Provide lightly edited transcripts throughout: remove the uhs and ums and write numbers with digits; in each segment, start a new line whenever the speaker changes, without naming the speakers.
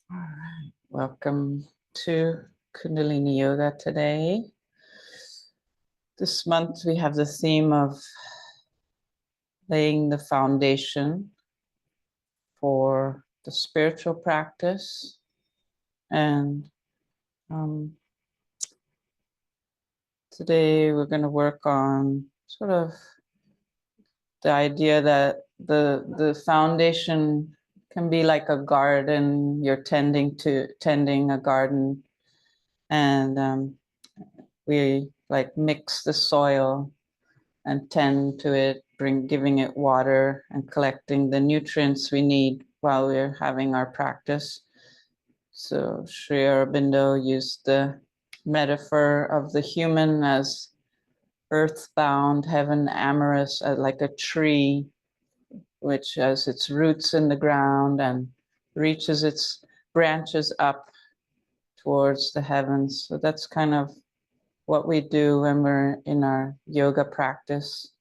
All right, welcome to Kundalini Yoga today. This month we have the theme of laying the foundation for the spiritual practice, and today we're going to work on sort of the idea that the foundation can be like a garden. You're tending a garden, and we like mix the soil and tend to it, giving it water and collecting the nutrients we need while we're having our practice. So Sri Aurobindo used the metaphor of the human as earthbound, heaven-amorous, like a tree which has its roots in the ground and reaches its branches up towards the heavens. So that's kind of what we do when we're in our yoga practice.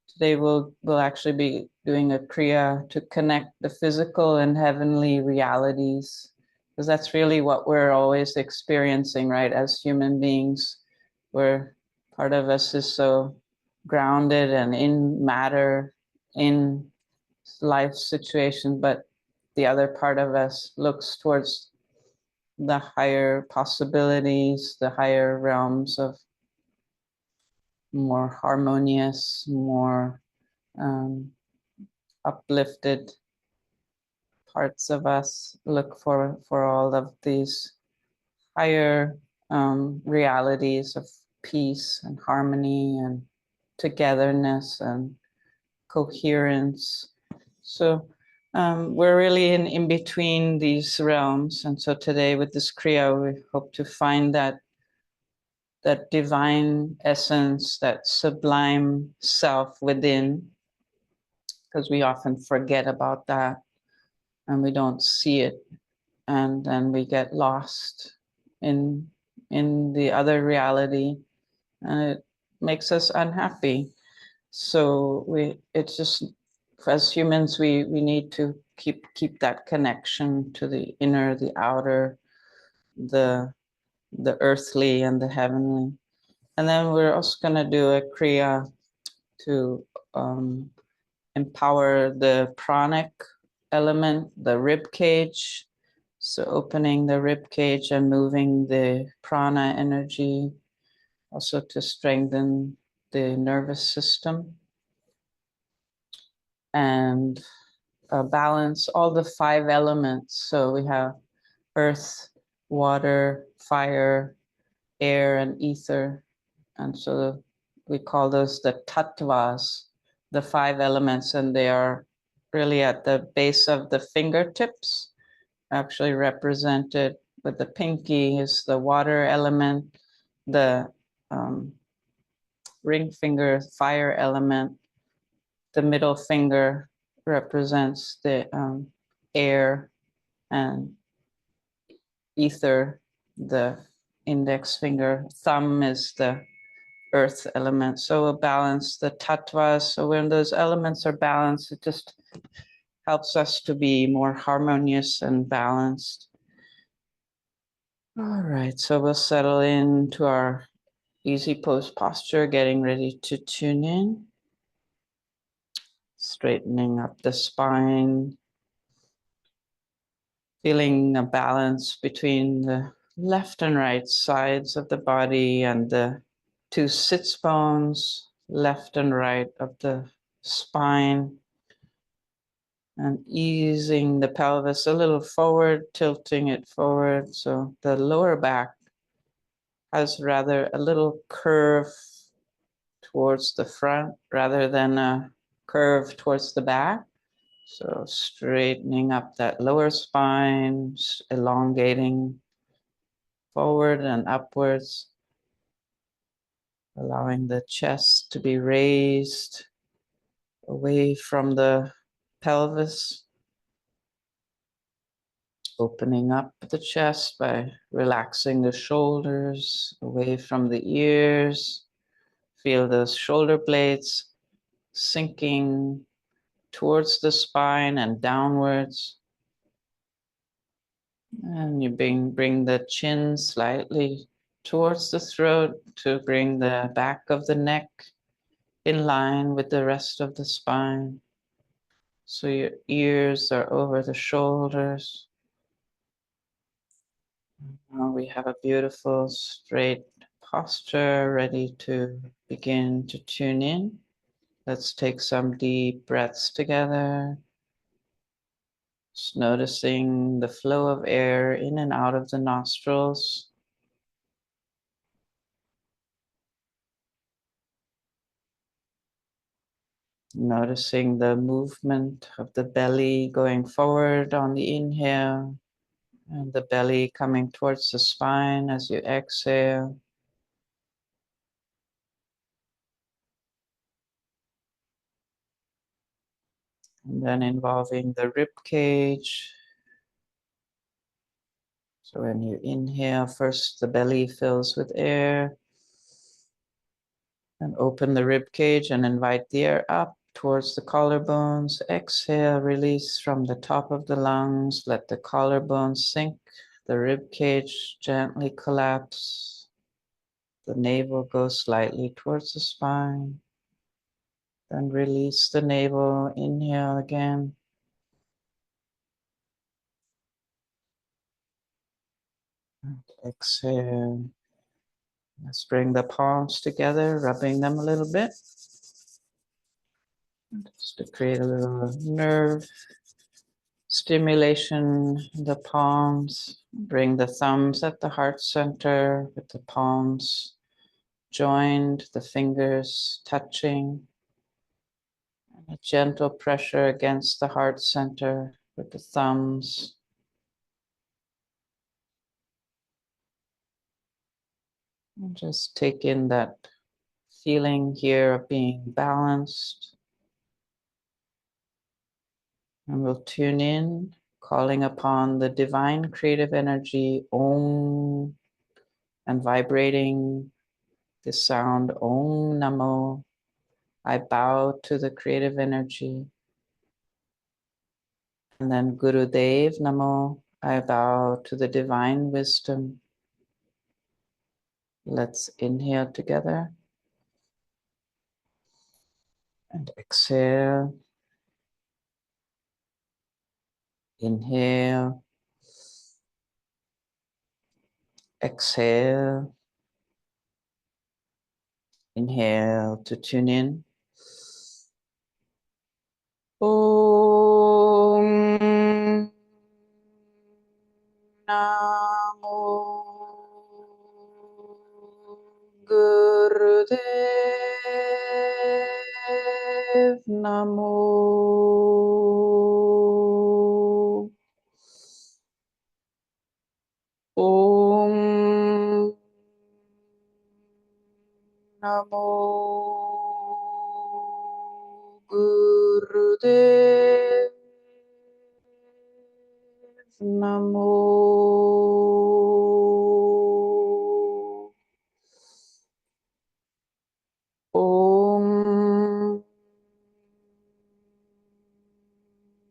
Today we'll actually be doing a kriya to connect the physical and heavenly realities, because that's really what we're always experiencing, right? As human beings, where part of us is so grounded and in matter, in life situation, but the other part of us looks towards the higher possibilities, the higher realms of more harmonious, more uplifted parts of us. Look for all of these higher realities of peace and harmony and togetherness and coherence. So we're really in between these realms, and so today with this kriya we hope to find that divine essence, that sublime self within, because we often forget about that and we don't see it, and then we get lost in the other reality, and it makes us unhappy. So it's just, as humans, we need to keep that connection to the inner, the outer, the earthly and the heavenly. And then we're also going to do a kriya to empower the pranic element, the rib cage. So opening the rib cage and moving the prana energy, also to strengthen the nervous system and balance all the 5 elements. So we have earth, water, fire, air, and ether. And so we call those the Tattvas, the 5 elements, and they are really at the base of the fingertips, actually represented with the pinky is the water element, the ring finger, fire element, the middle finger represents the air, and ether, the index finger, thumb is the earth element. So we'll balance the tattvas. So when those elements are balanced, it just helps us to be more harmonious and balanced. All right, so we'll settle into our easy pose posture, getting ready to tune in. Straightening up the spine, feeling a balance between the left and right sides of the body and the 2 sits bones, left and right of the spine, and easing the pelvis a little forward, tilting it forward. So the lower back has rather a little curve towards the front rather than a curve towards the back. So straightening up that lower spine, elongating forward and upwards, allowing the chest to be raised away from the pelvis, opening up the chest by relaxing the shoulders away from the ears. Feel those shoulder blades sinking towards the spine and downwards. And you bring the chin slightly towards the throat to bring the back of the neck in line with the rest of the spine. So your ears are over the shoulders. Now we have a beautiful straight posture ready to begin to tune in. Let's take some deep breaths together. Just noticing the flow of air in and out of the nostrils. Noticing the movement of the belly going forward on the inhale and the belly coming towards the spine as you exhale. And then involving the rib cage. So when you inhale, first the belly fills with air. And open the rib cage and invite the air up towards the collarbones. Exhale, release from the top of the lungs. Let the collarbones sink. The rib cage gently collapse. The navel goes slightly towards the spine. Then release the navel. Inhale again. And exhale. Let's bring the palms together, rubbing them a little bit. Just to create a little nerve stimulation in the palms. Bring the thumbs at the heart center with the palms joined, the fingers touching. And a gentle pressure against the heart center with the thumbs. And just take in that feeling here of being balanced. And we'll tune in, calling upon the divine creative energy, Om, and vibrating the sound Om Namo. I bow to the creative energy. And then Guru Dev Namo. I bow to the divine wisdom. Let's inhale together. And exhale. Inhale. Exhale. Inhale to tune in. Om Namo Gurudev Namo Om Namo Gurudev Namo Om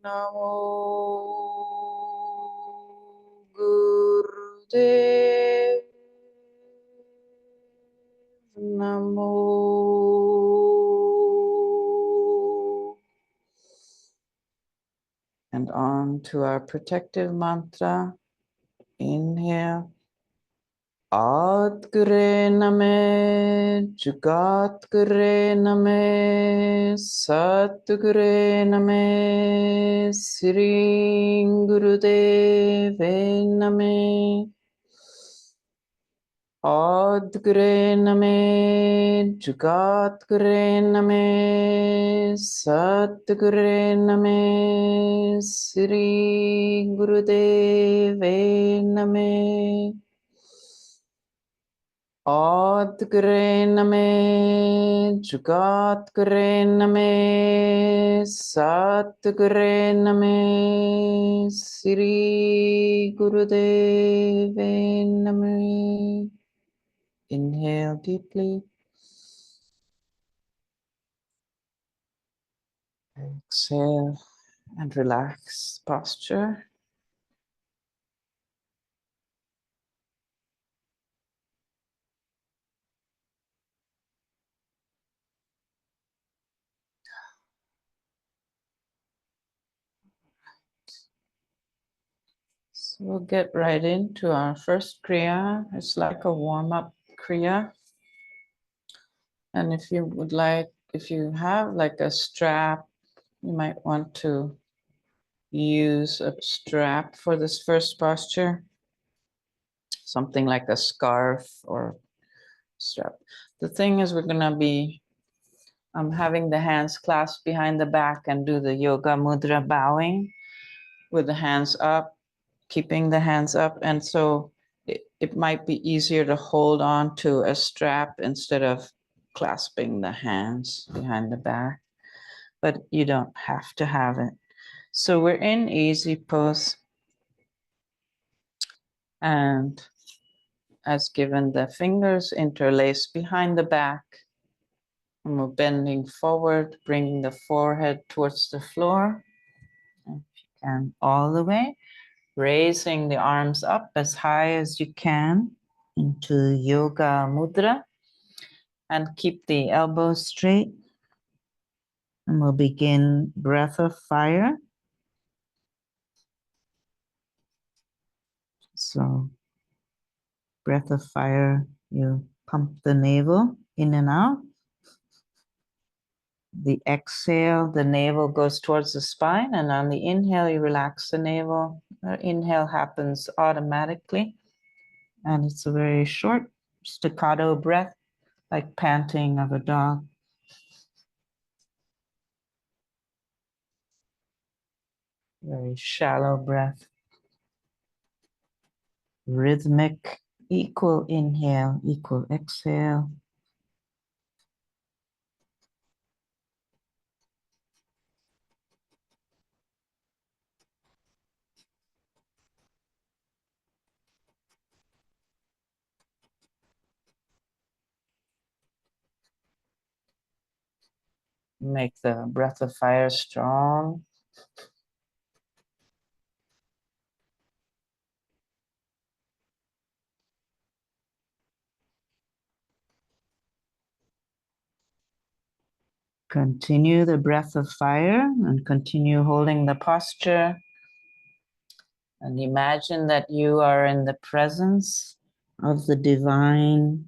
Namo Gurudev Namo. And on to our protective mantra. Inhale. Adgure name, Jugat gure name, Satgure name, Sri Gurudeve name. Adgure name, Jugat gure name, Satgure name, Sri Gurudeve name. Ad Grename, Jugat Grename, Sat Grename, Sri Gurudeve Name. Inhale deeply. Exhale and relax posture. So we'll get right into our first Kriya. It's like a warm-up Kriya. And if you would like, if you have like a strap, you might want to use a strap for this first posture. Something like a scarf or strap. The thing is, we're gonna be having the hands clasped behind the back and do the yoga mudra bowing with the hands up, keeping the hands up. And so it might be easier to hold on to a strap instead of clasping the hands behind the back, but you don't have to have it. So we're in easy pose, and as given, the fingers interlace behind the back, and we're bending forward, bringing the forehead towards the floor, and if you can, all the way, raising the arms up as high as you can into yoga mudra, and keep the elbows straight. And we'll begin breath of fire. So breath of fire, you pump the navel in and out. The exhale, the navel goes towards the spine, and on the inhale, you relax the navel. The inhale happens automatically, and it's a very short staccato breath, like panting of a dog. Very shallow breath. Rhythmic, equal inhale, equal exhale. Make the breath of fire strong. Continue the breath of fire and continue holding the posture. And imagine that you are in the presence of the divine,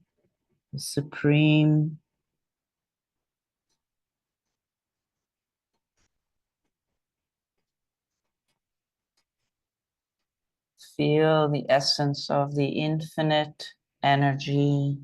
the supreme. Feel the essence of the infinite energy.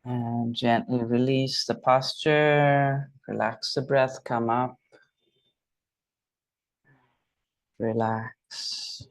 And gently release the posture, relax the breath, come up, relax.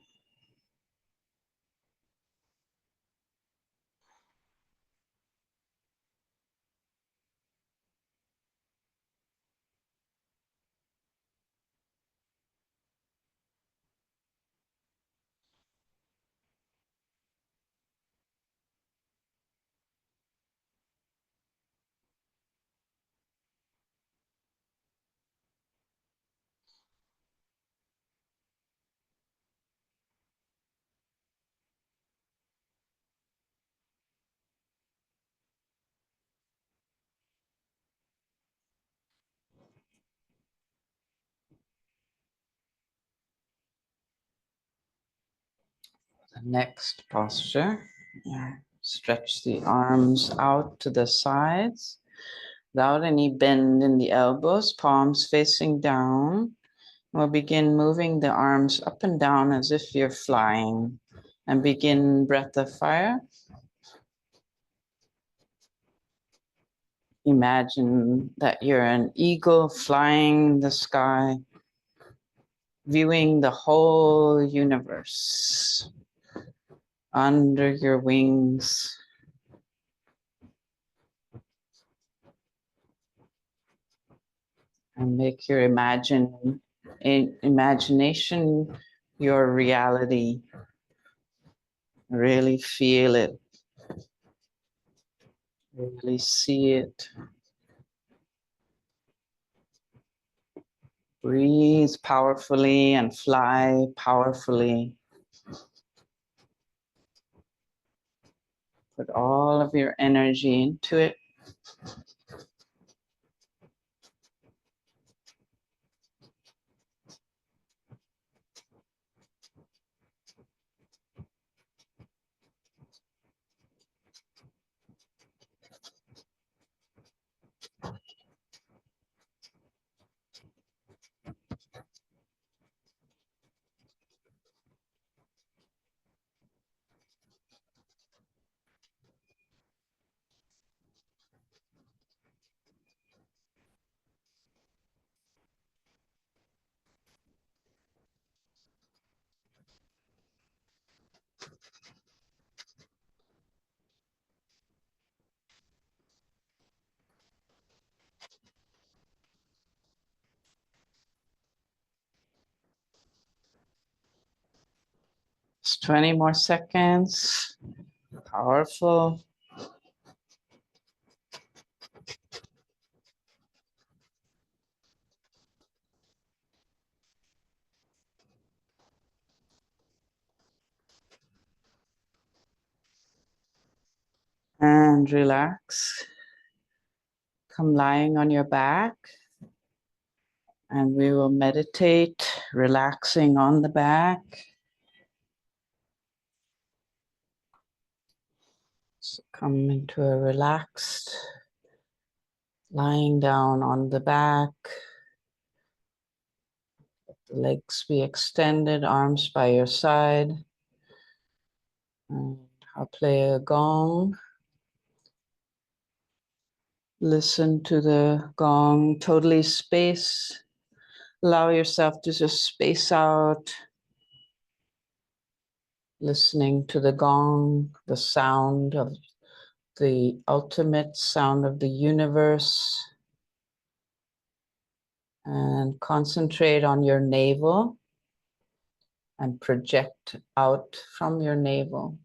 The next posture, stretch the arms out to the sides without any bend in the elbows, palms facing down. We'll begin moving the arms up and down as if you're flying, and begin breath of fire. Imagine that you're an eagle flying the sky, viewing the whole universe under your wings. And make your imagination your reality. Really feel it. Really see it. Breathe powerfully and fly powerfully. Put all of your energy into it. Just 20 more seconds. Powerful. And relax. Come lying on your back. And we will meditate, relaxing on the back. So come into a relaxed, lying down on the back. Let the legs be extended, arms by your side. And I'll play a gong. Listen to the gong, totally space. Allow yourself to just space out. Listening to the gong, the sound of the ultimate sound of the universe. And concentrate on your navel and project out from your navel.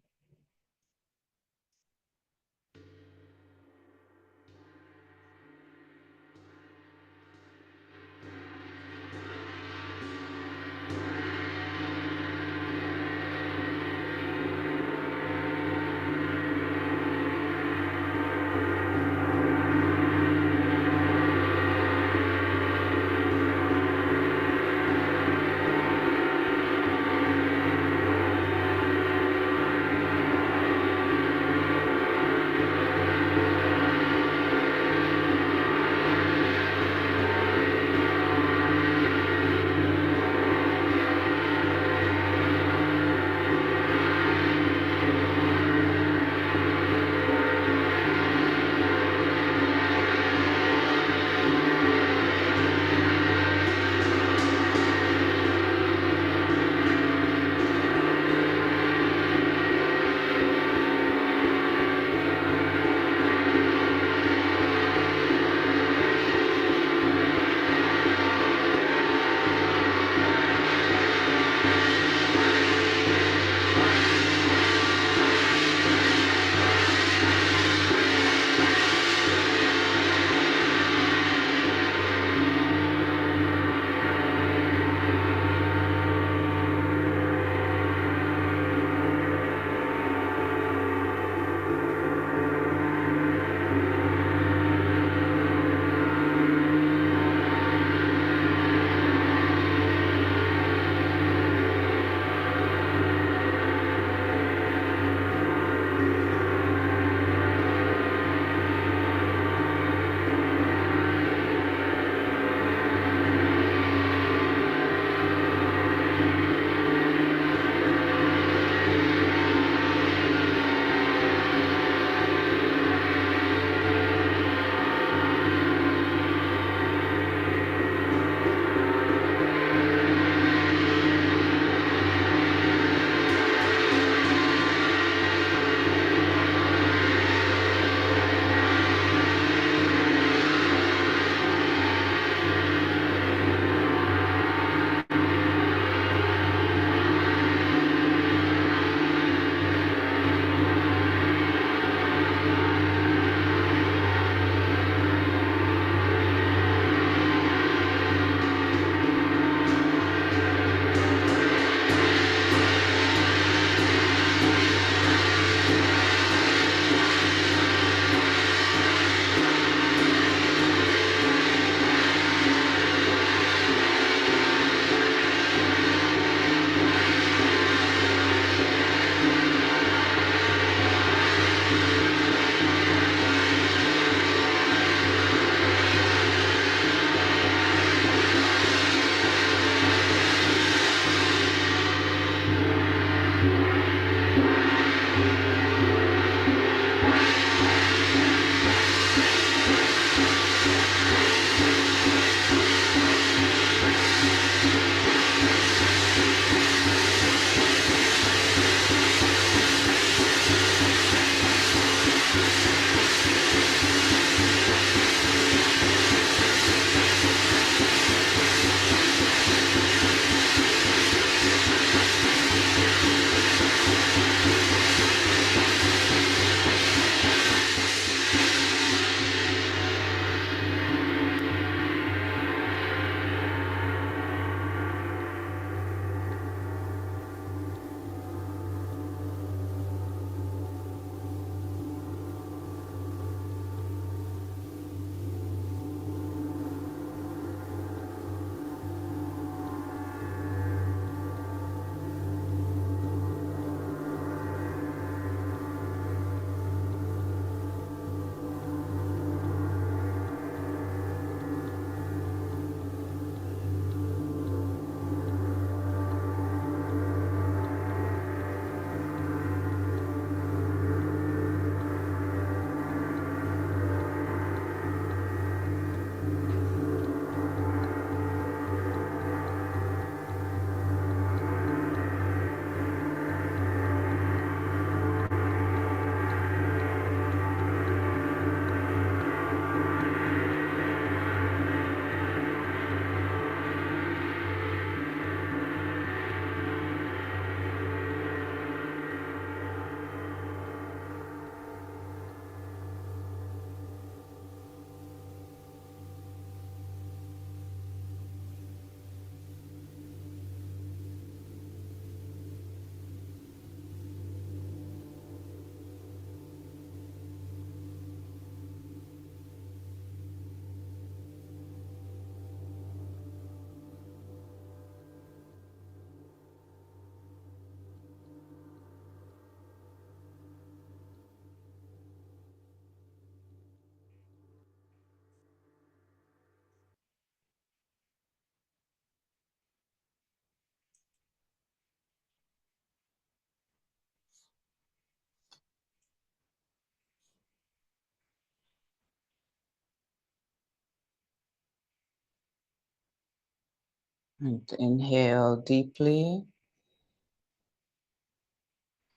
And inhale deeply.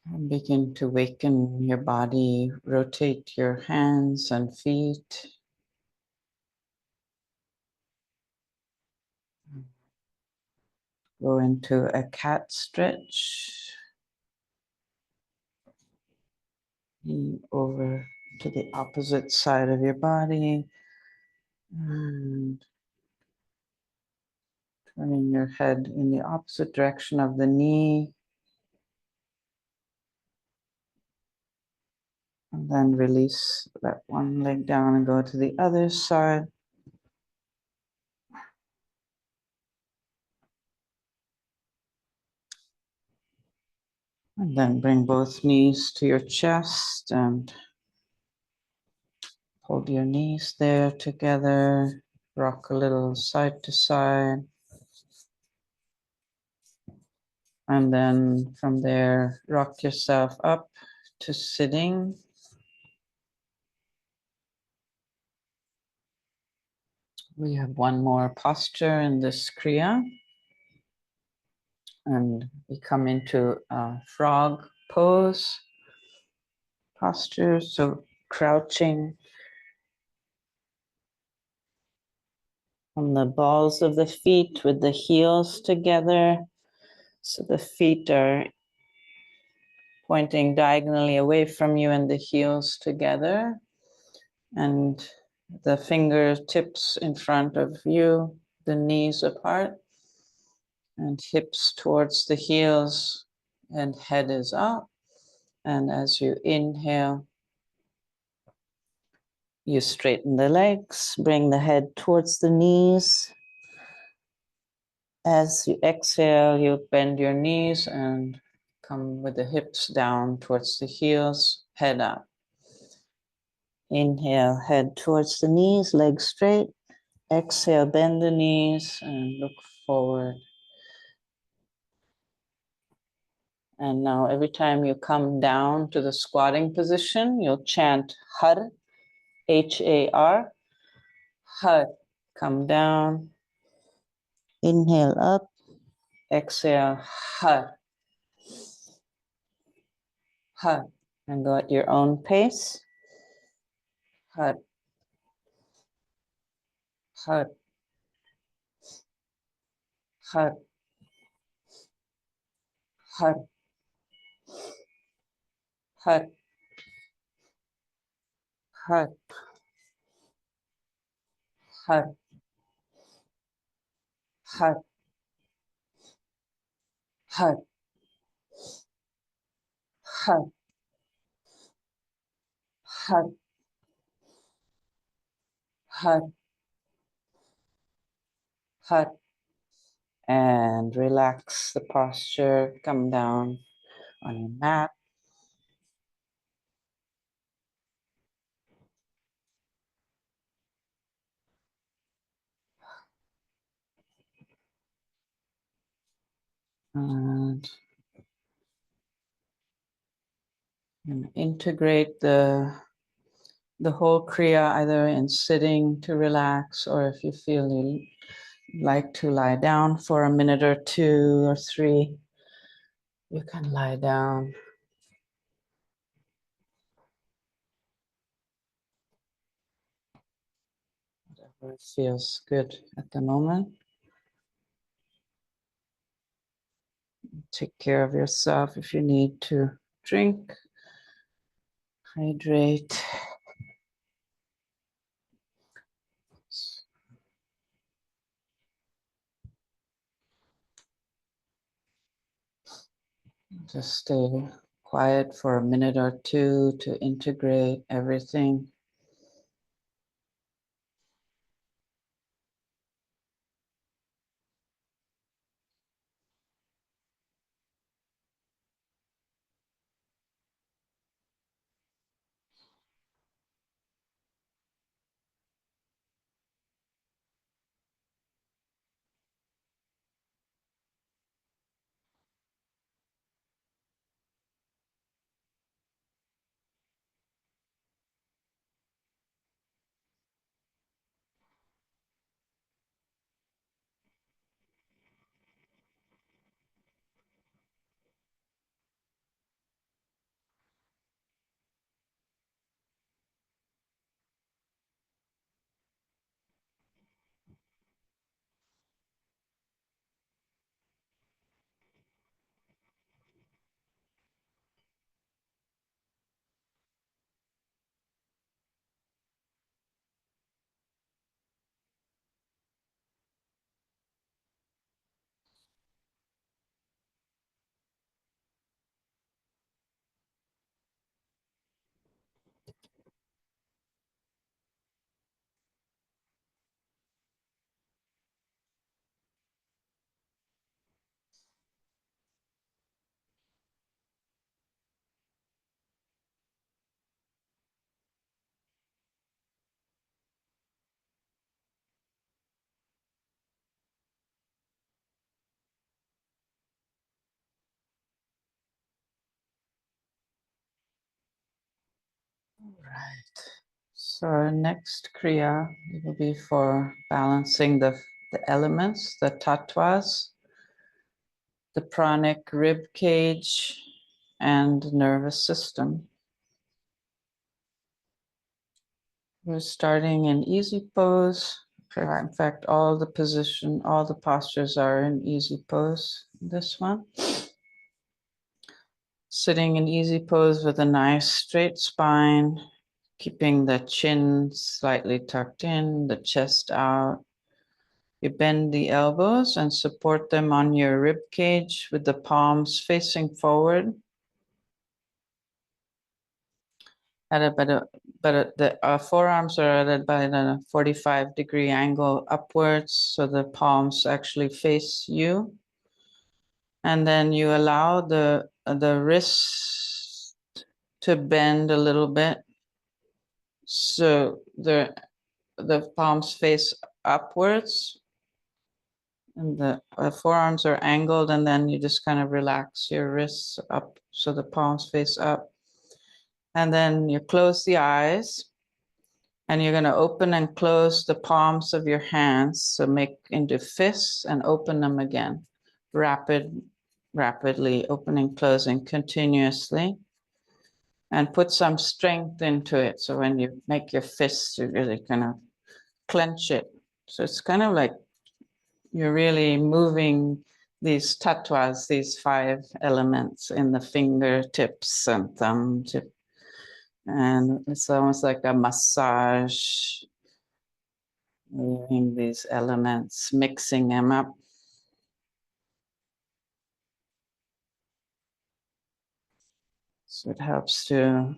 And begin to waken your body, rotate your hands and feet. Go into a cat stretch. Over to the opposite side of your body. And turning your head in the opposite direction of the knee. And then release that one leg down and go to the other side. And then bring both knees to your chest and hold your knees there together. Rock a little side to side. And then from there, rock yourself up to sitting. We have one more posture in this Kriya. And we come into a frog pose posture. So crouching on the balls of the feet with the heels together. So the feet are pointing diagonally away from you and the heels together. And the fingertips in front of you, the knees apart, and hips towards the heels, and head is up. And as you inhale, you straighten the legs, bring the head towards the knees. As you exhale, you bend your knees and come with the hips down towards the heels, head up. Inhale, head towards the knees, legs straight. Exhale, bend the knees and look forward. And now every time you come down to the squatting position, you'll chant Har, H-A-R, Har. Come down, inhale up, exhale, Har, Har. And go at your own pace. Har, Har, Har, Har, Har, Har, Har, Har, Har, Har, Har, Har, Har. And relax the posture. Come down on your mat. And integrate the whole Kriya either in sitting to relax, or if you feel you like to lie down for a minute or two or three, you can lie down. Whatever feels good at the moment. Take care of yourself if you need to drink, hydrate. Just stay quiet for a minute or two to integrate everything. Right. So our next kriya will be for balancing the elements, the tattvas, the pranic rib cage, and nervous system. We're starting in easy pose. In fact, all the postures are in easy pose. This one. Sitting in easy pose with a nice straight spine, keeping the chin slightly tucked in, the chest out. You bend the elbows and support them on your rib cage with the palms facing forward. The forearms are at about a 45-degree angle upwards, so the palms actually face you. And then you allow the wrists to bend a little bit, so the palms face upwards, and the forearms are angled, and then you just kind of relax your wrists up so the palms face up. And then you close the eyes, and you're going to open and close the palms of your hands. So make into fists and open them again. Rapidly opening, closing continuously. And put some strength into it. So when you make your fists, you really kind of clench it. So it's kind of like you're really moving these tattvas, these 5 elements in the fingertips and thumb tip. And it's almost like a massage, moving these elements, mixing them up. So it helps to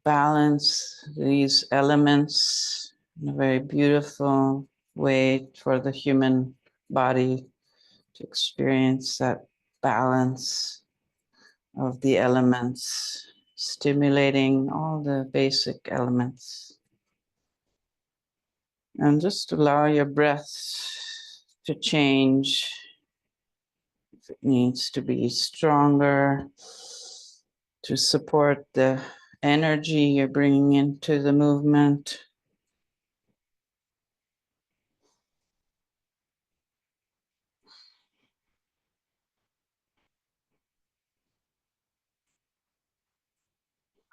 balance these elements in a very beautiful way for the human body to experience that balance of the elements, stimulating all the basic elements. And just allow your breath to change. If it needs to be stronger, to support the energy you're bringing into the movement.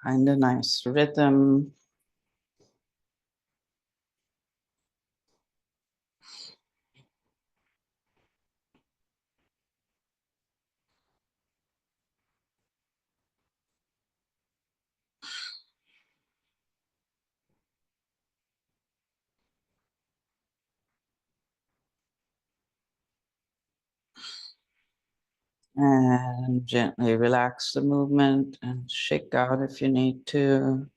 Find a nice rhythm. And gently relax the movement and shake out if you need to.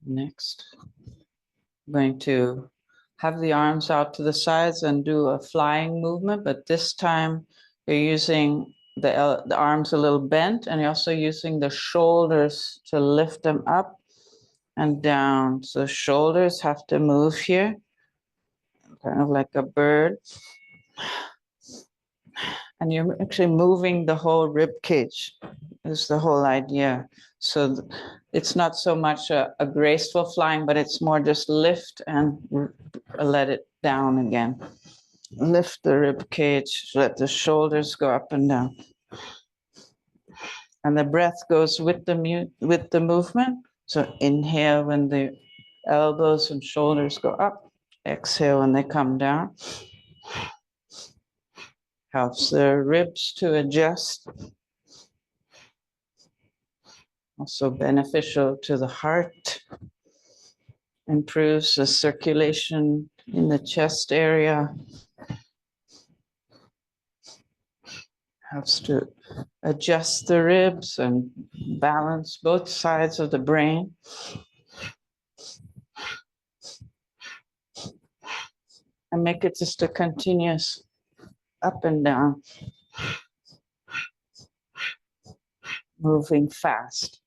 Next, I'm going to have the arms out to the sides and do a flying movement, but this time you're using the arms a little bent, and you're also using the shoulders to lift them up and down. So shoulders have to move here, kind of like a bird. And you're actually moving the whole rib cage is the whole idea. So it's not so much a graceful flying, but it's more just lift and let it down again. Lift the rib cage, let the shoulders go up and down. And the breath goes with the movement. So inhale when the elbows and shoulders go up. Exhale when they come down. Helps the ribs to adjust. Also beneficial to the heart. Improves the circulation in the chest area. Helps to adjust the ribs and balance both sides of the brain. And make it just a continuous up and down, moving fast.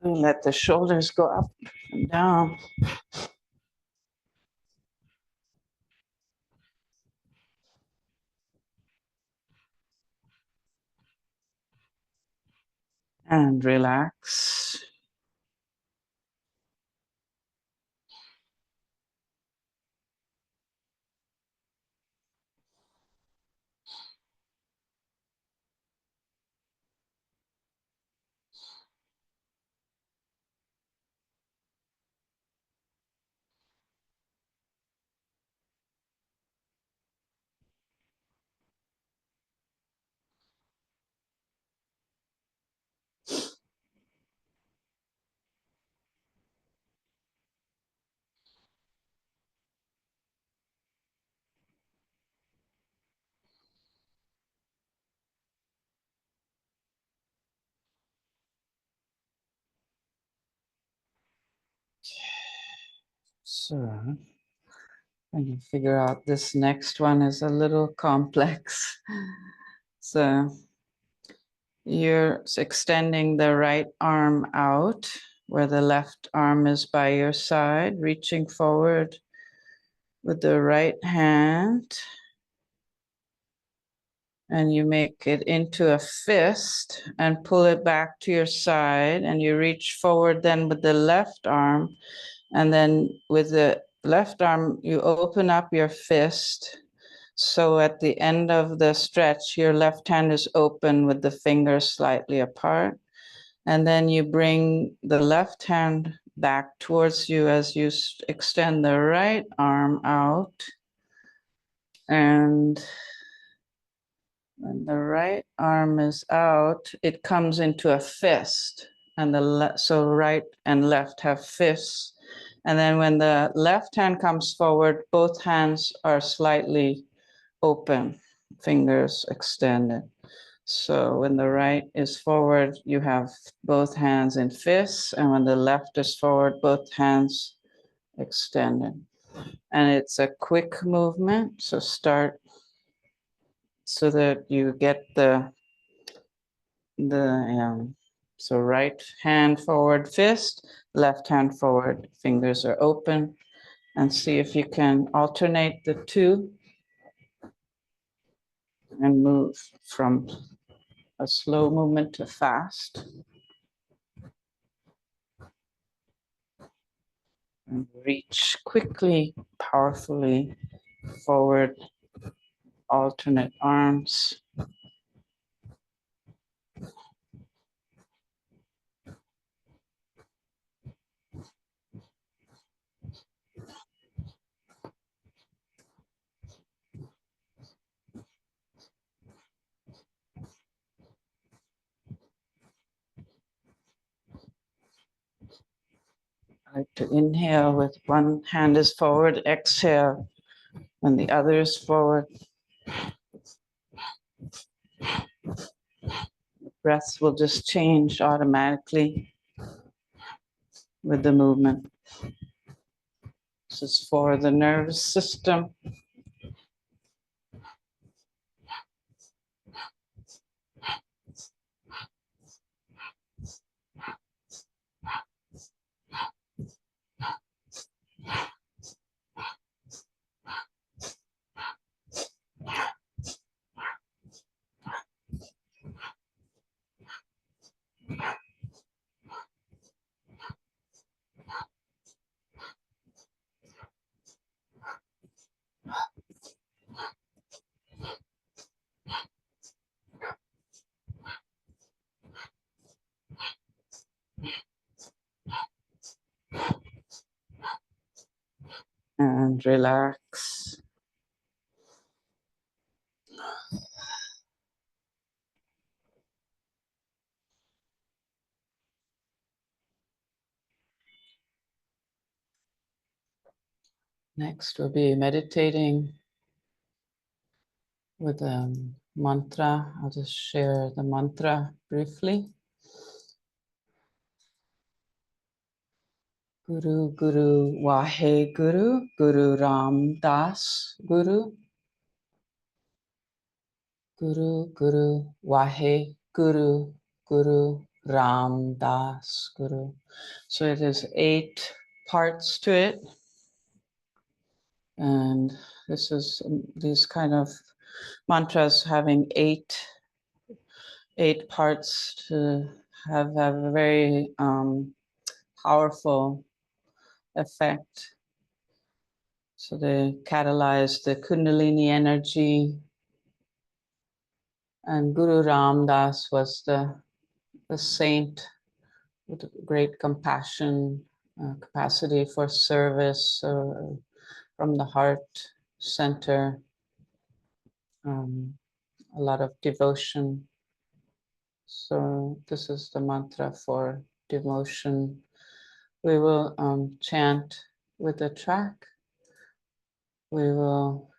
Let the shoulders go up and down. And relax. So I can figure out this next one is a little complex. So you're extending the right arm out where the left arm is by your side, reaching forward with the right hand. And you make it into a fist and pull it back to your side. And you reach forward then with the left arm. And then with the left arm, you open up your fist. So at the end of the stretch, your left hand is open with the fingers slightly apart. And then you bring the left hand back towards you as you extend the right arm out. And when the right arm is out, it comes into a fist. And so right and left have fists. And then when the left hand comes forward, both hands are slightly open, fingers extended. So when the right is forward, you have both hands in fists, and when the left is forward, both hands extended. And it's a quick movement, so start so that you get so right hand forward fist, left hand forward, fingers are open, and see if you can alternate the two and move from a slow movement to fast. And reach quickly, powerfully forward, alternate arms. I like to inhale with one hand is forward, exhale when the other is forward. Breaths will just change automatically with the movement. This is for the nervous system. And relax. Next, we'll be meditating with a mantra. I'll just share the mantra briefly. Guru Guru Wahe Guru, Guru Ram Das Guru. Guru Guru Wahe Guru, Guru Ram Das Guru. So it is 8 parts to it. And this is these kind of mantras having eight parts to have a very powerful effect. So they catalyze the Kundalini energy. And Guru Ram Das was the saint with great compassion, capacity for service from the heart center, a lot of devotion. So this is the mantra for devotion. We will chant with the track. We will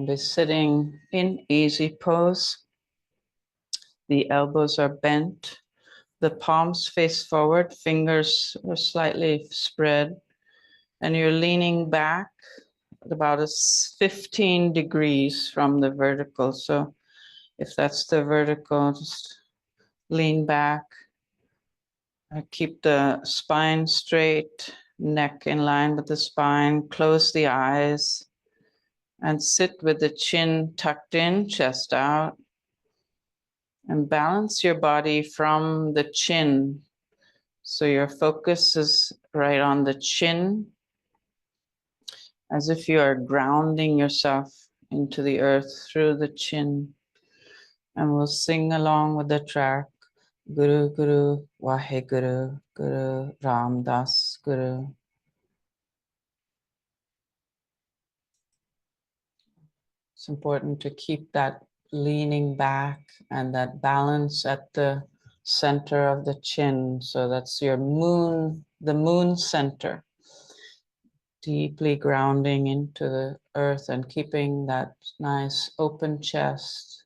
be sitting in easy pose. The elbows are bent. The palms face forward, fingers are slightly spread, and you're leaning back about 15 degrees from the vertical. So if that's the vertical, just lean back. Keep the spine straight, neck in line with the spine, close the eyes, and sit with the chin tucked in, chest out, and balance your body from the chin. So your focus is right on the chin, as if you are grounding yourself into the earth through the chin. And we'll sing along with the track. Guru Guru Waheguru Guru Ram Das Guru. It's important to keep that leaning back and that balance at the center of the chin. So that's your moon, the moon center. Deeply grounding into the earth and keeping that nice open chest.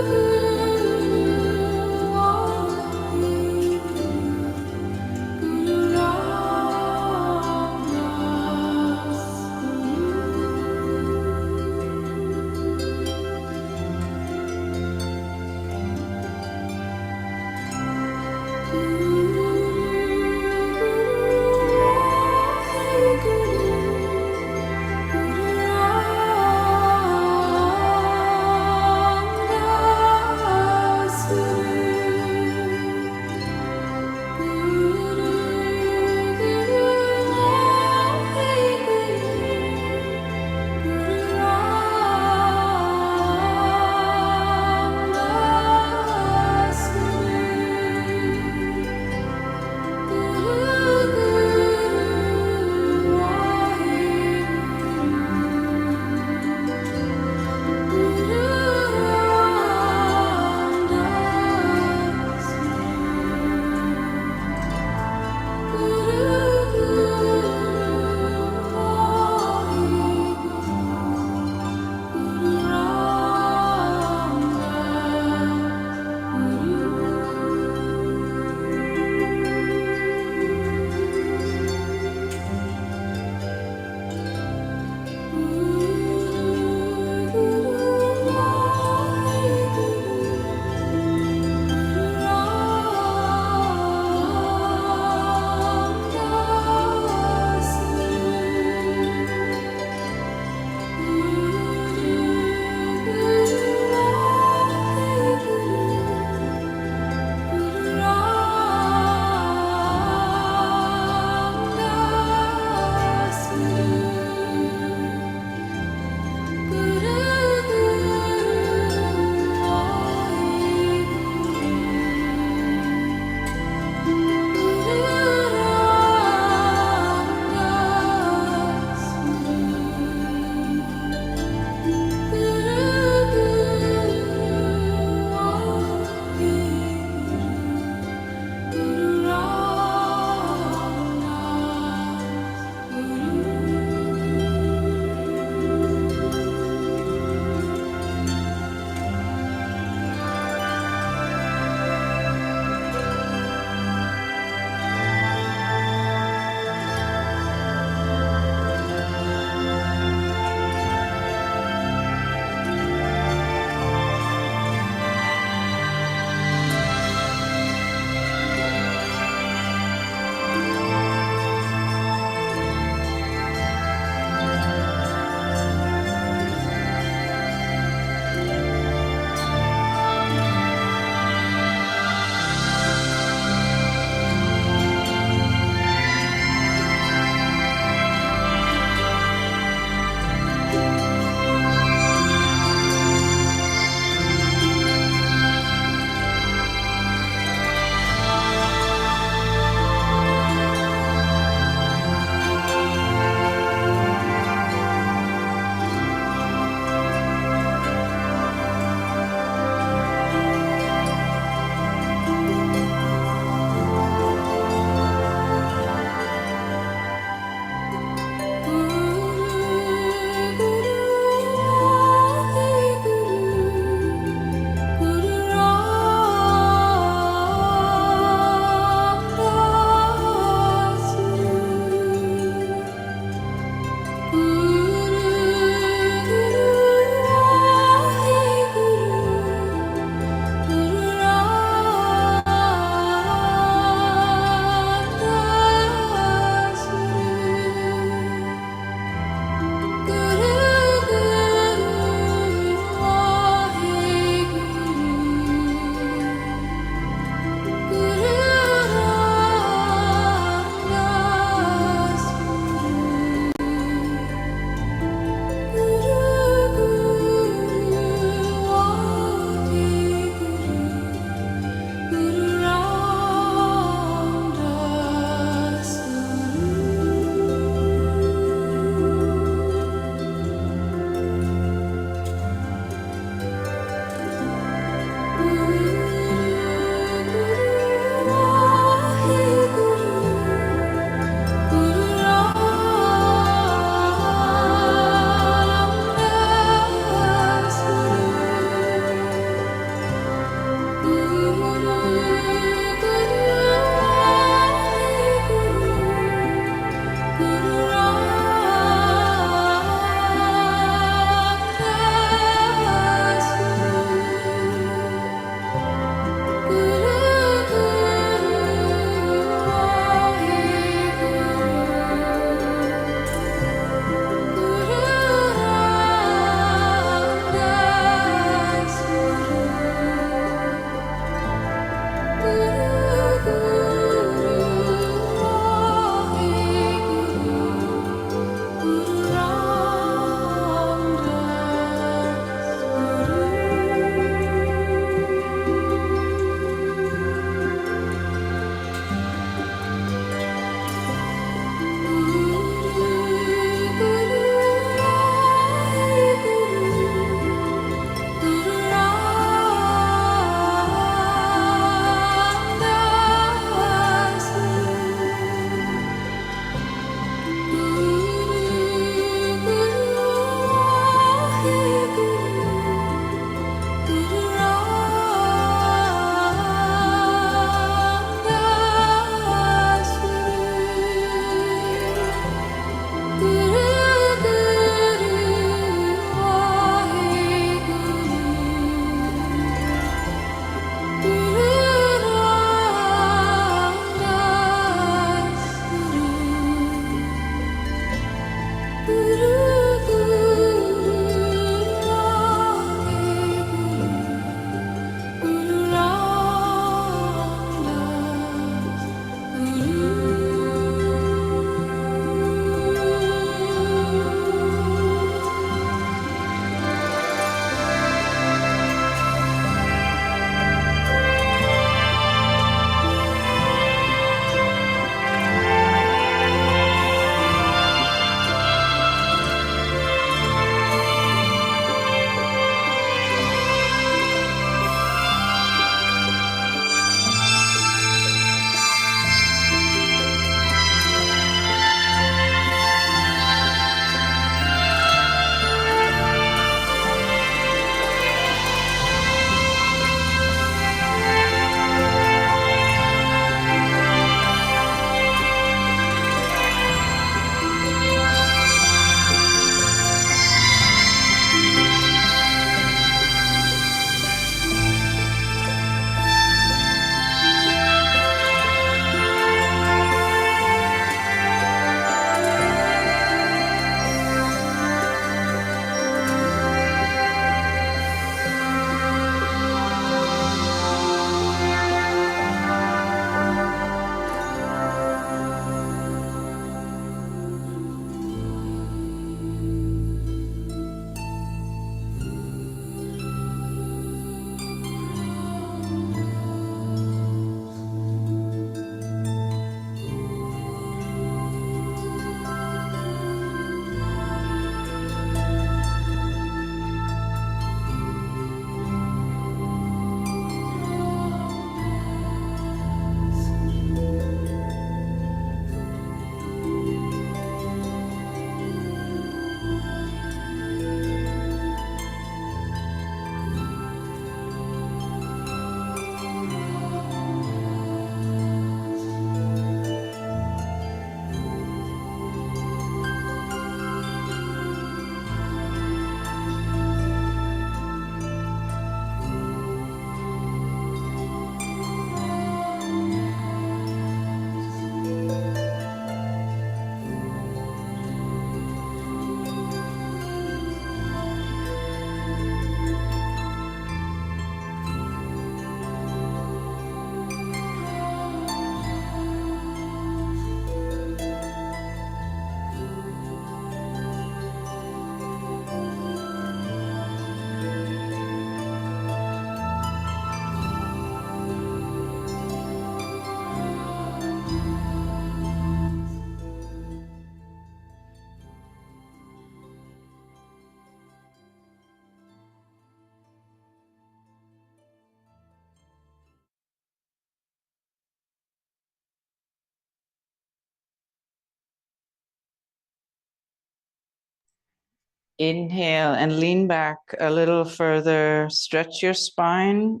Inhale and lean back a little further. Stretch your spine.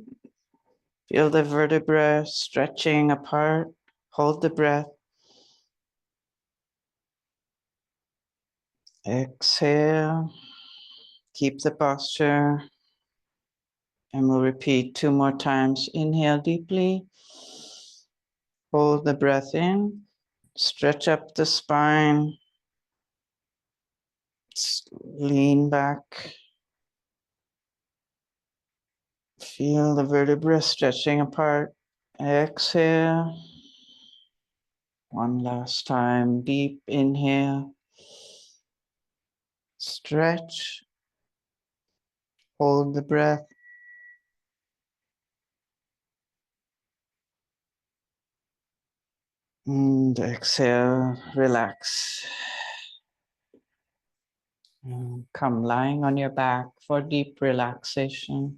Feel the vertebrae stretching apart. Hold the breath. Exhale. Keep the posture. And we'll repeat 2 more times. Inhale deeply. Hold the breath in. Stretch up the spine. Lean back. Feel the vertebrae stretching apart. Exhale. One last time. Deep inhale. Stretch. Hold the breath. And exhale. Relax. And come lying on your back for deep relaxation.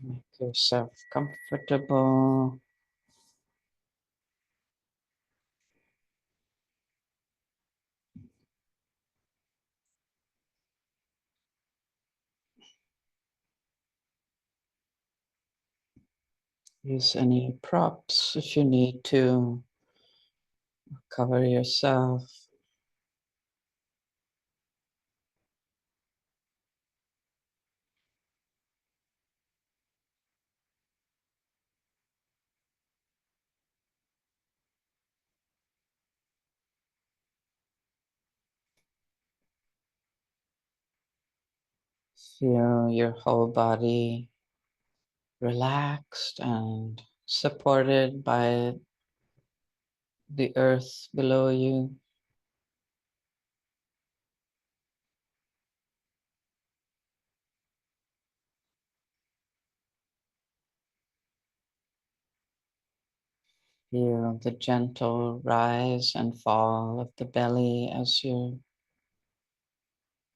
Make yourself comfortable. Use any props if you need to. Cover yourself. Feel your whole body relaxed and supported by the earth below you. Feel the gentle rise and fall of the belly as you're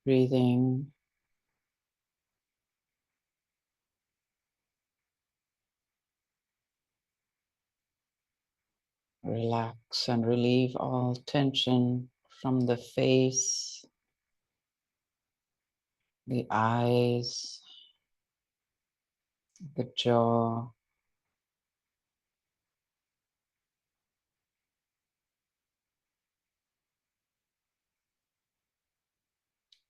breathing. Relax and relieve all tension from the face, the eyes, the jaw.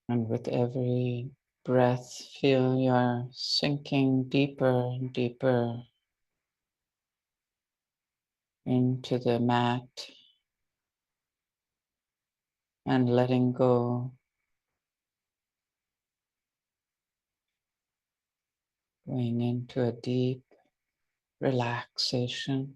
And with every breath, feel you're sinking deeper and deeper into the mat and letting go, going into a deep relaxation.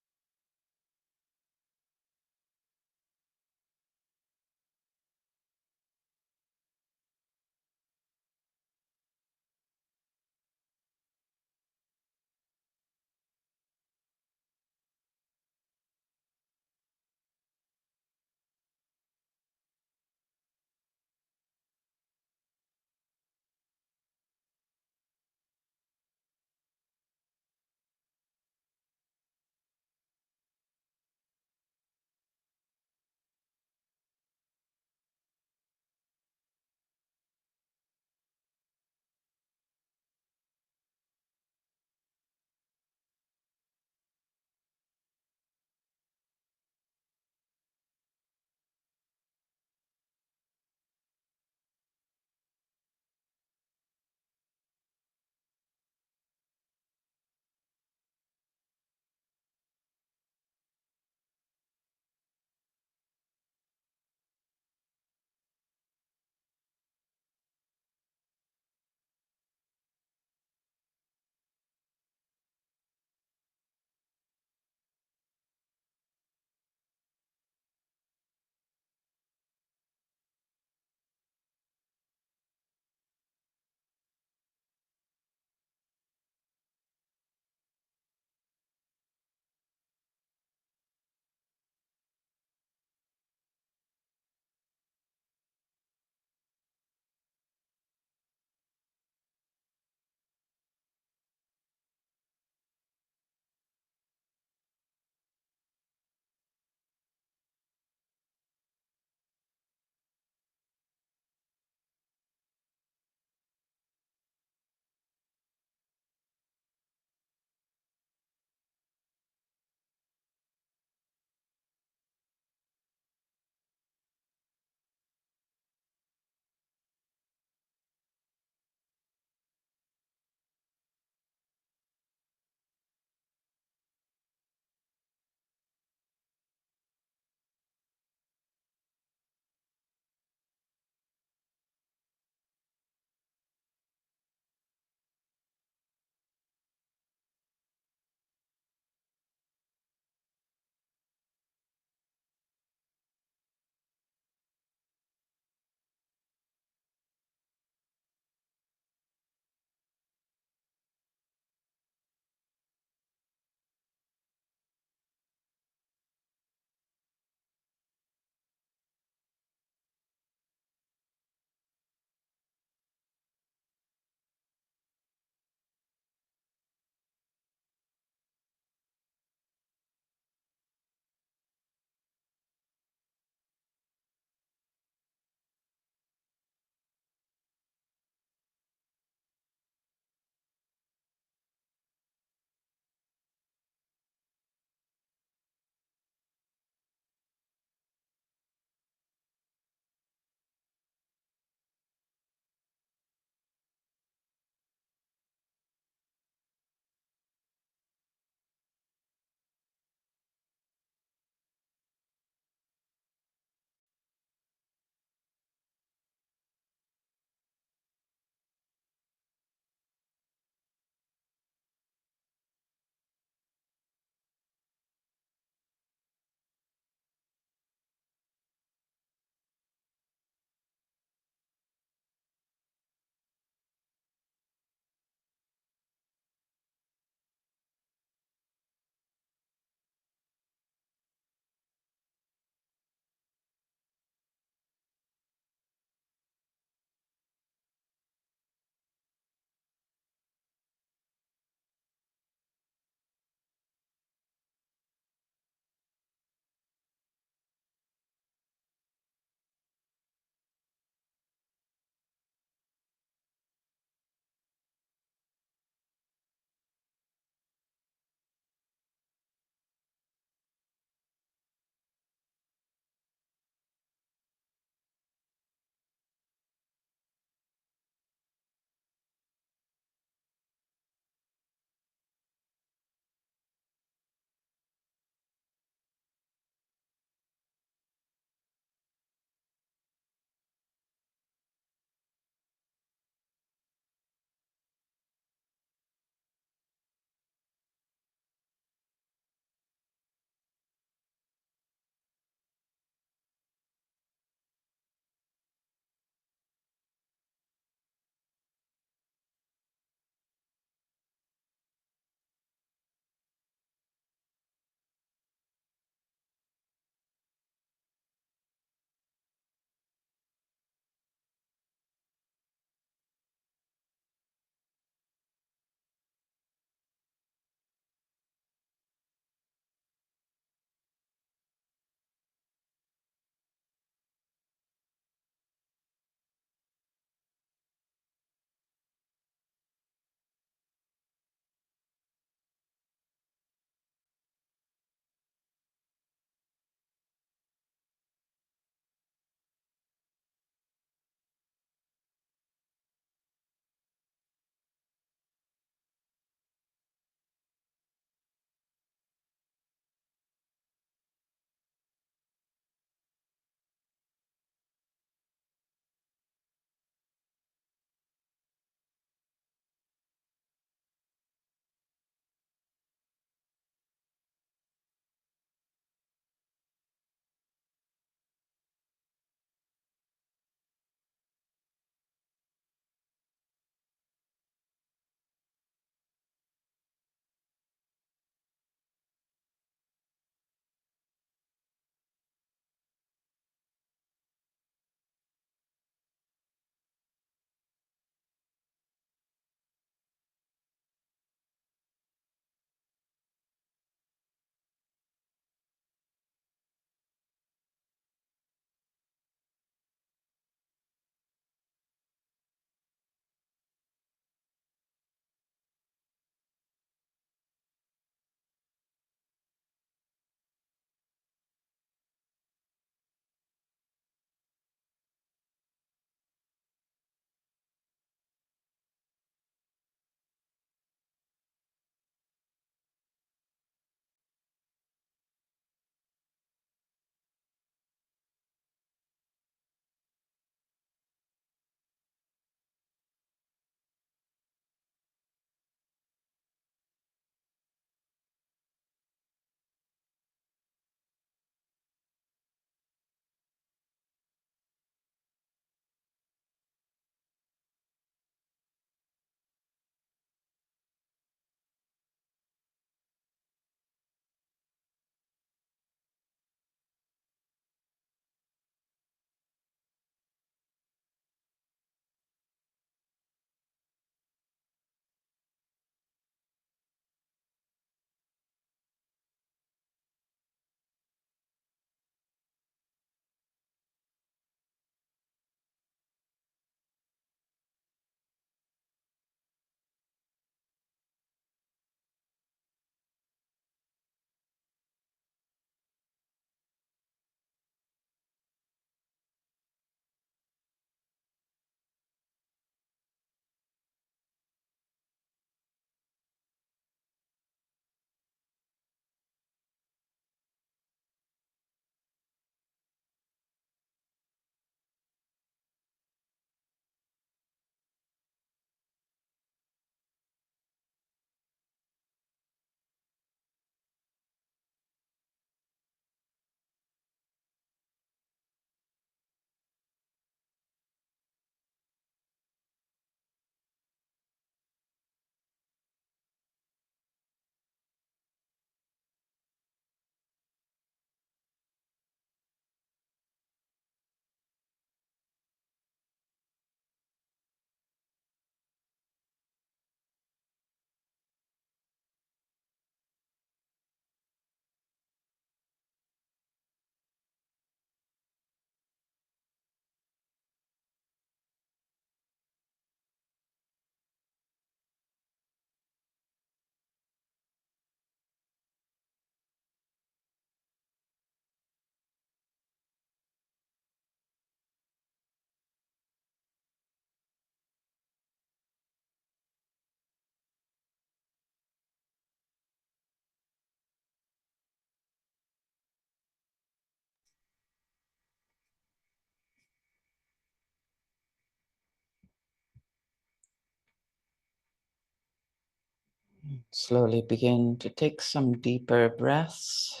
Slowly begin to take some deeper breaths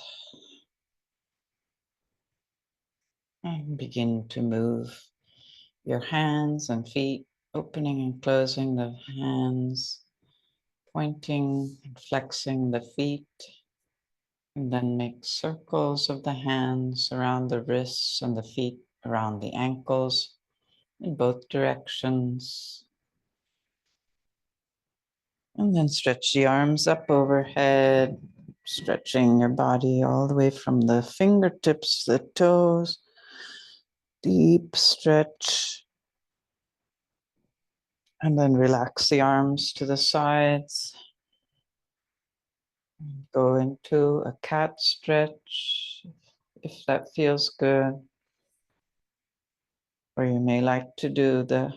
and begin to move your hands and feet, opening and closing the hands, pointing and flexing the feet, and then make circles of the hands around the wrists and the feet around the ankles in both directions. And then stretch the arms up overhead, stretching your body all the way from the fingertips to the toes. Deep stretch. And then relax the arms to the sides. Go into a cat stretch if that feels good. Or you may like to do the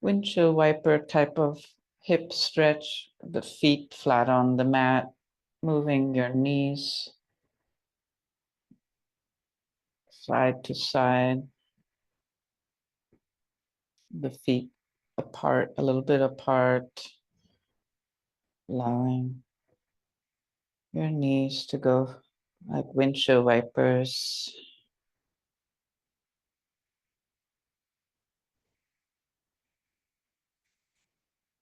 windshield wiper type of hip stretch, the feet flat on the mat, moving your knees side to side, the feet apart, a little bit apart, allowing your knees to go like windshield wipers.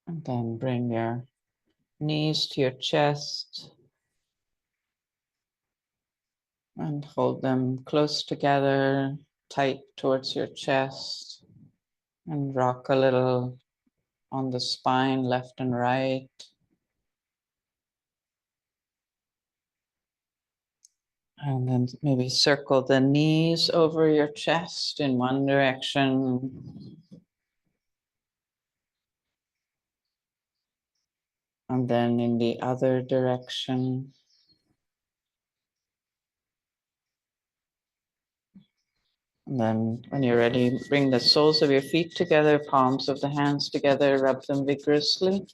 And then bring your knees to your chest and hold them close together, tight towards your chest, and rock a little on the spine, left and right. And then maybe circle the knees over your chest in one direction. And then in the other direction. And then when you're ready, bring the soles of your feet together, palms of the hands together, rub them vigorously.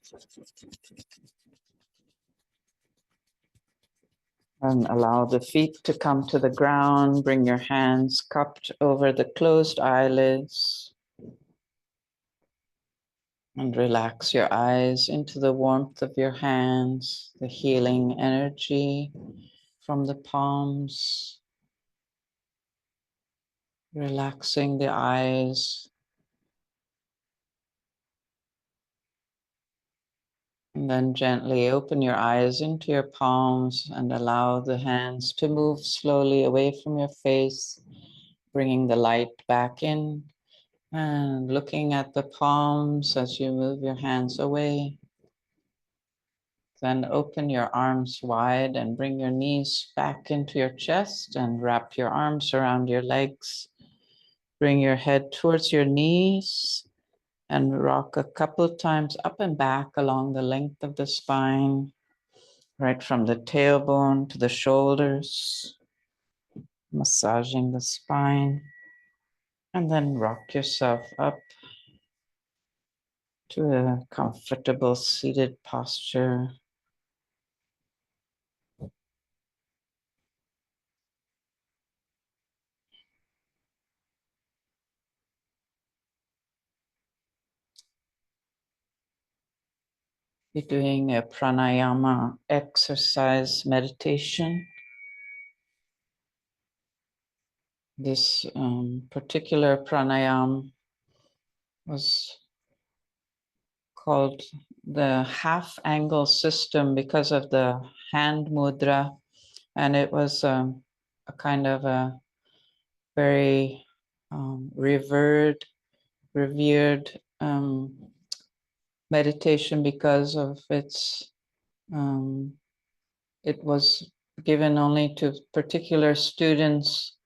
And allow the feet to come to the ground. Bring your hands cupped over the closed eyelids. And relax your eyes into the warmth of your hands, the healing energy from the palms. Relaxing the eyes. And then gently open your eyes into your palms and allow the hands to move slowly away from your face, bringing the light back in and looking at the palms as you move your hands away. Then open your arms wide and bring your knees back into your chest and wrap your arms around your legs. Bring your head towards your knees and rock a couple of times up and back along the length of the spine, right from the tailbone to the shoulders, massaging the spine. And then rock yourself up to a comfortable seated posture. You're doing a pranayama exercise meditation. This particular pranayama was called the half angle system because of the hand mudra. And it was a kind of a very revered meditation because of its, it was given only to particular students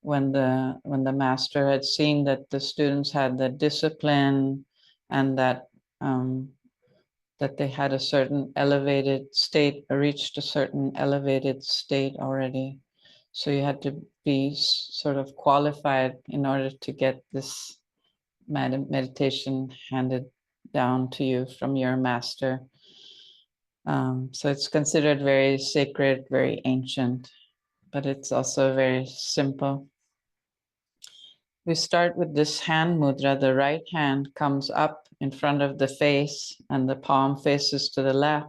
when the master had seen that the students had the discipline and that that they had a certain elevated state, or reached a certain elevated state already. So you had to be sort of qualified in order to get this meditation handed down to you from your master. So it's considered very sacred, very ancient, but it's also very simple. We start with this hand mudra. The right hand comes up in front of the face and the palm faces to the left.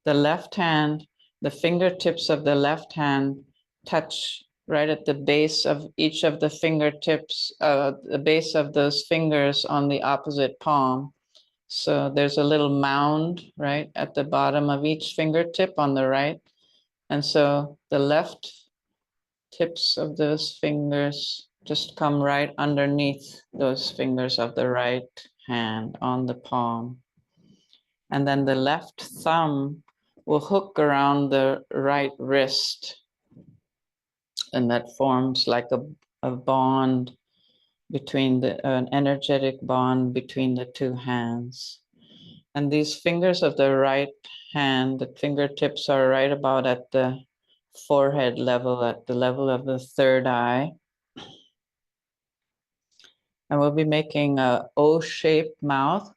the left hand, the fingertips of the left hand touch right at the base of each of the fingertips, the base of those fingers on the opposite palm. So there's a little mound, right, at the bottom of each fingertip on the right. And so the left tips of those fingers just come right underneath those fingers of the right hand on the palm. And then the left thumb will hook around the right wrist. And that forms like a bond between an energetic bond between the two hands. And these fingers of the right hand, the fingertips are right about at the forehead level, at the level of the third eye. And we'll be making a O-shaped mouth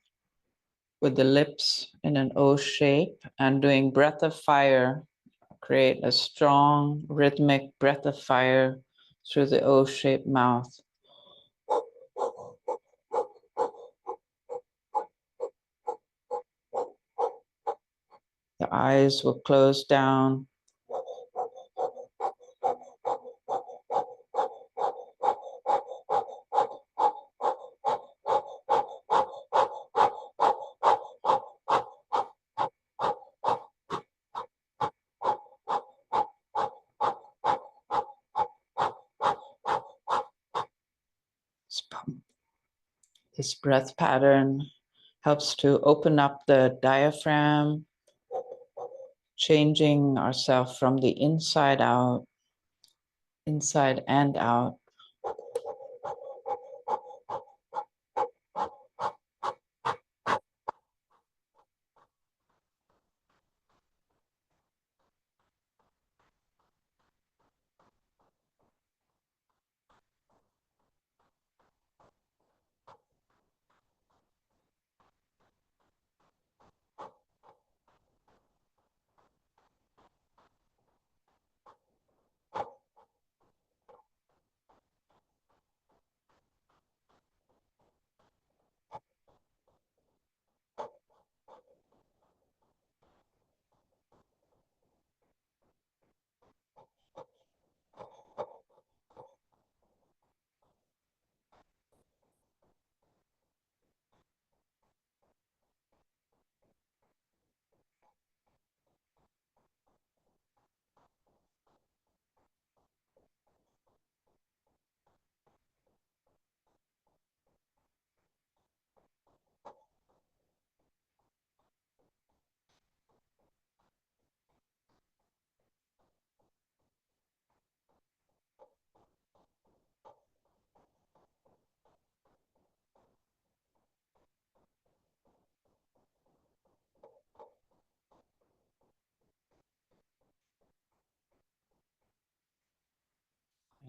with the lips in an O shape and doing breath of fire. Create a strong rhythmic breath of fire through the O-shaped mouth. The eyes will close down. This breath pattern helps to open up the diaphragm, changing ourselves from the inside out, inside and out.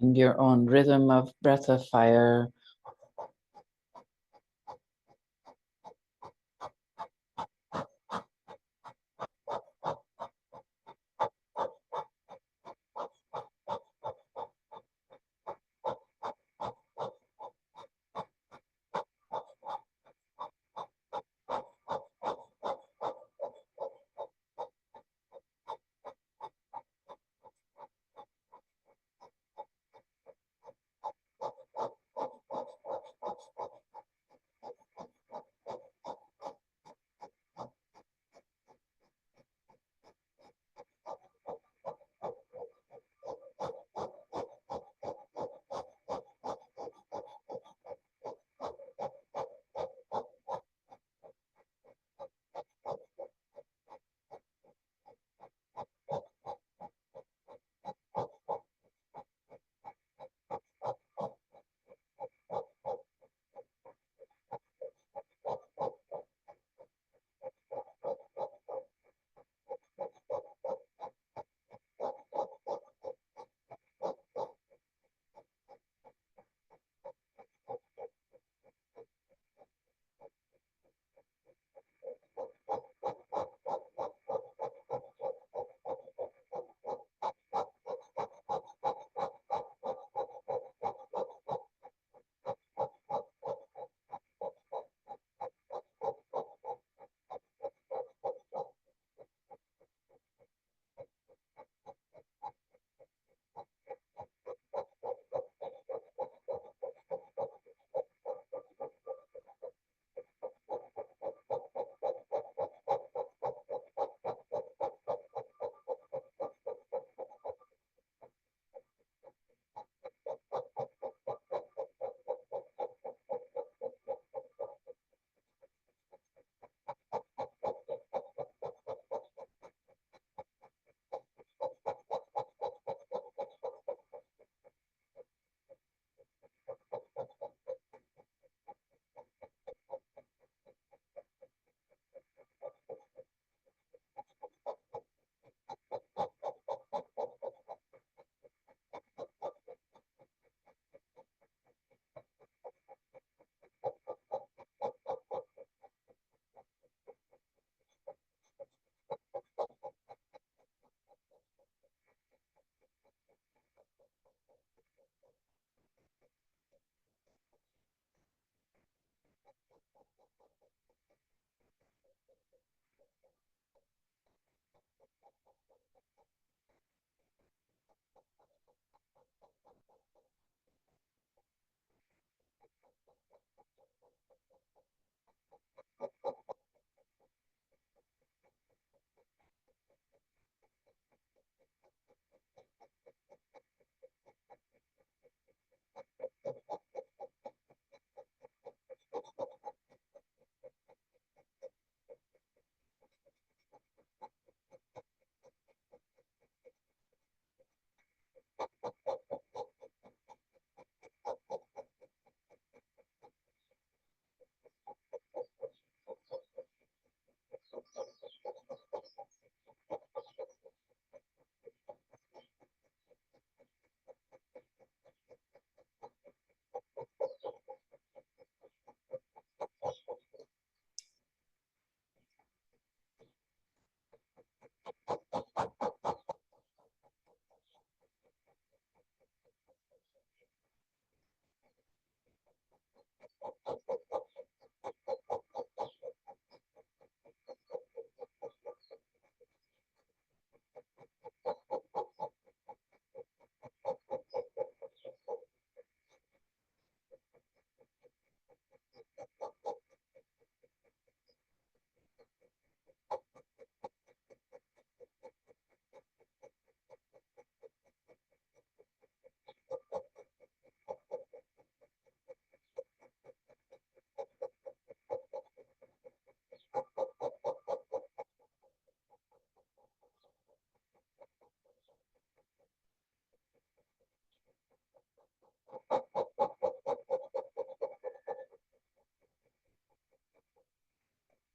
And your own rhythm of breath of fire.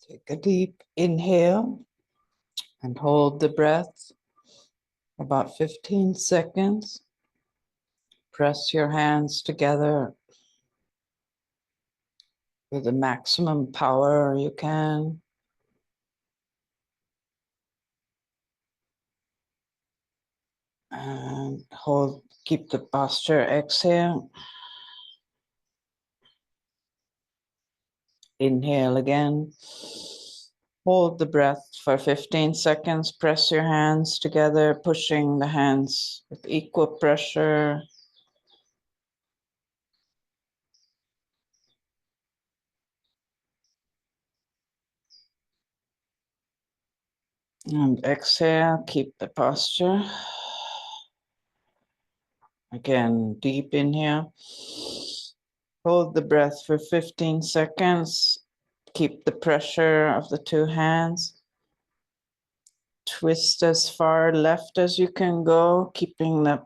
Take a deep inhale and hold the breath about 15 seconds. Press your hands together with the maximum power you can. And keep the posture, exhale. Inhale again. Hold the breath for 15 seconds. Press your hands together, pushing the hands with equal pressure. And exhale, keep the posture. Again, deep inhale. Hold the breath for 15 seconds. Keep the pressure of the two hands. Twist as far left as you can go, keeping the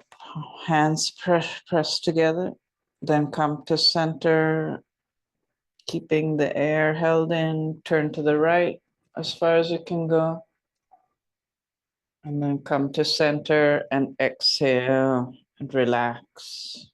hands pressed together. Then come to center, keeping the air held in. Turn to the right as far as you can go. And then come to center and exhale and relax.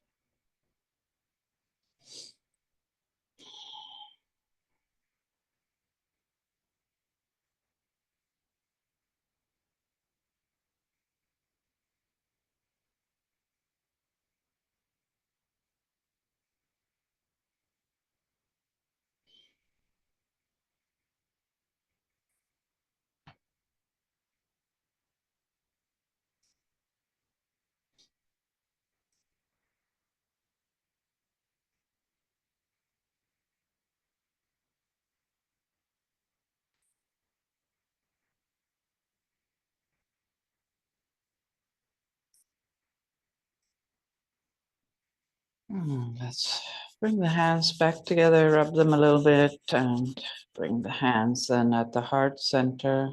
Let's bring the hands back together, rub them a little bit, and bring the hands then at the heart center.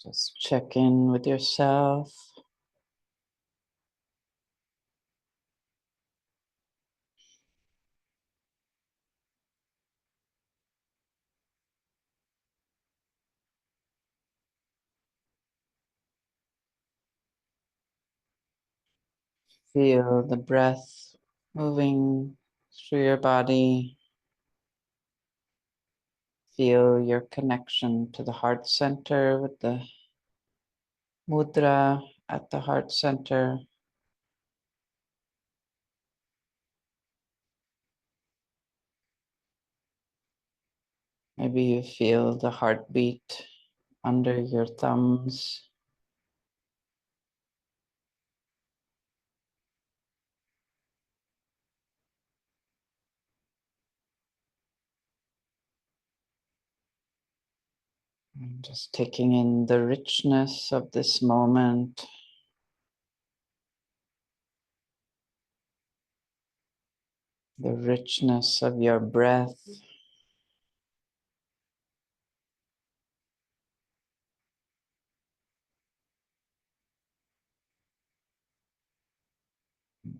Just check in with yourself. Feel the breath moving through your body. Feel your connection to the heart center with the mudra at the heart center. Maybe you feel the heartbeat under your thumbs. And just taking in the richness of this moment. The richness of your breath.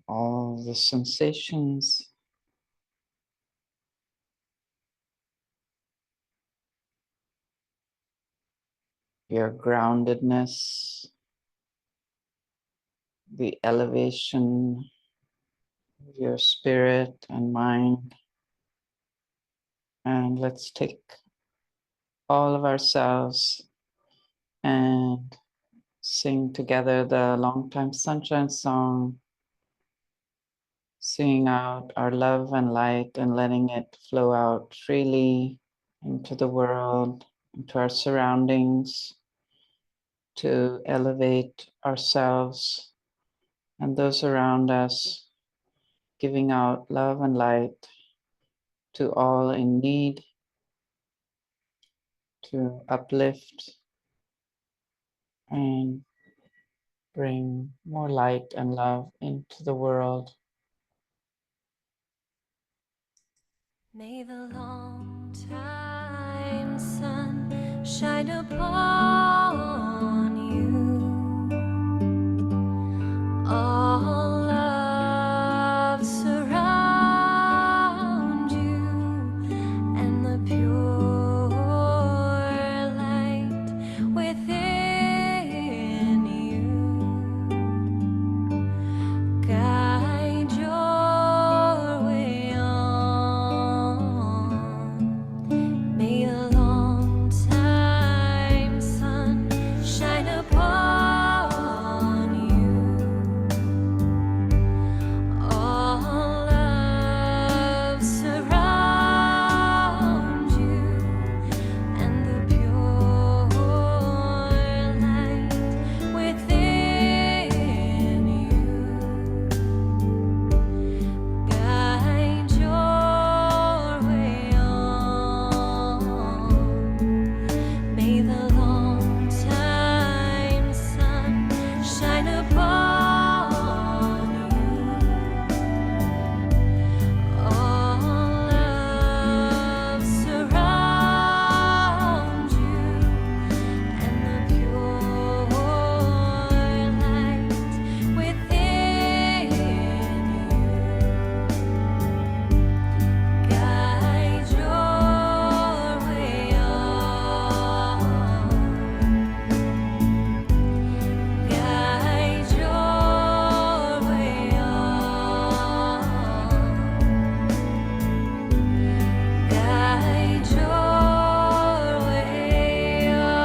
All the sensations. Your groundedness. The elevation of your spirit and mind. And let's take all of ourselves and sing together the Long Time Sunshine song, singing out our love and light and letting it flow out freely into the world, into our surroundings, to elevate ourselves and those around us, giving out love and light to all in need, to uplift and bring more light and love into the world.
May the long time sun shine upon you. All love surround you, and the pure light within you guide your way on. May the long time sun shine upon you. All love surround you, and the pure light within you guide your way on. May the long time sun shine upon you. All love surround you, and the pure light within you guide your way on. Guide your way on. Guide your way on.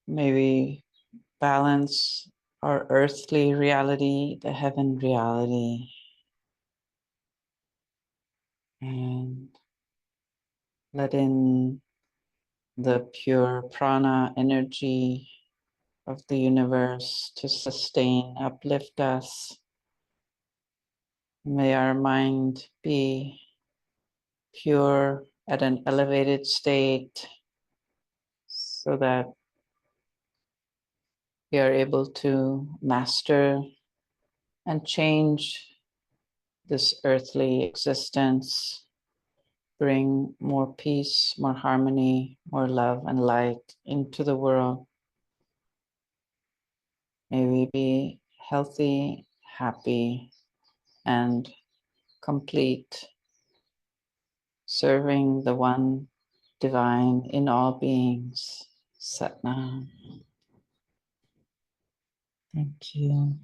May we balance our earthly reality, the heaven reality. And let in the pure prana energy of the universe to sustain, uplift us. May our mind be pure at an elevated state so that we are able to master and change this earthly existence, bring more peace, more harmony, more love and light into the world. May we be healthy, happy, and complete, serving the one divine in all beings. Sat Nam. Thank you.